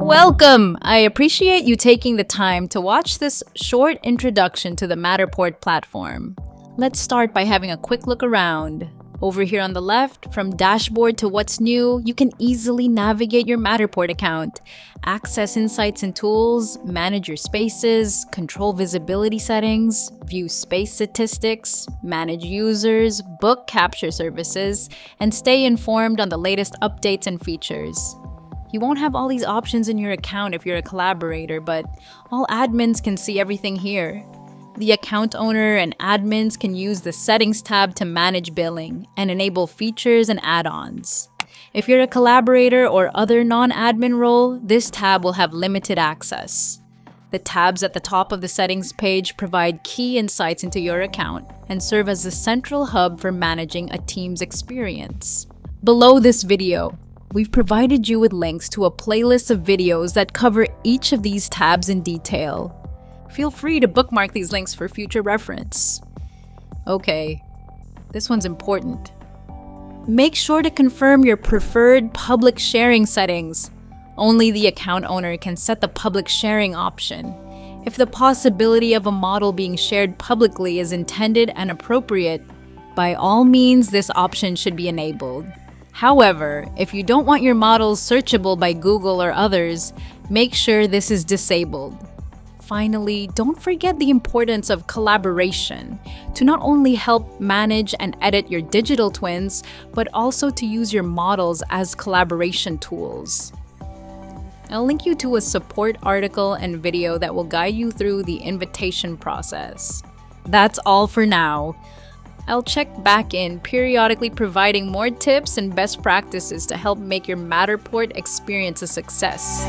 Welcome! I appreciate you taking the time to watch this short introduction to the Matterport platform. Let's start by having a quick look around. Over here on the left, from dashboard to what's new, you can easily navigate your Matterport account, access insights and tools, manage your spaces, control visibility settings, view space statistics, manage users, book capture services, and stay informed on the latest updates and features. You won't have all these options in your account if you're a collaborator, but all admins can see everything here. The account owner and admins can use the Settings tab to manage billing and enable features and add-ons. If you're a collaborator or other non-admin role, this tab will have limited access. The tabs at the top of the Settings page provide key insights into your account and serve as the central hub for managing a team's experience. Below this video, we've provided you with links to a playlist of videos that cover each of these tabs in detail. Feel free to bookmark these links for future reference. Okay, this one's important. Make sure to confirm your preferred public sharing settings. Only the account owner can set the public sharing option. If the possibility of a model being shared publicly is intended and appropriate, by all means this option should be enabled. However, if you don't want your models searchable by Google or others, make sure this is disabled. Finally, don't forget the importance of collaboration to not only help manage and edit your digital twins, but also to use your models as collaboration tools. I'll link you to a support article and video that will guide you through the invitation process. That's all for now. I'll check back in periodically, providing more tips and best practices to help make your Matterport experience a success.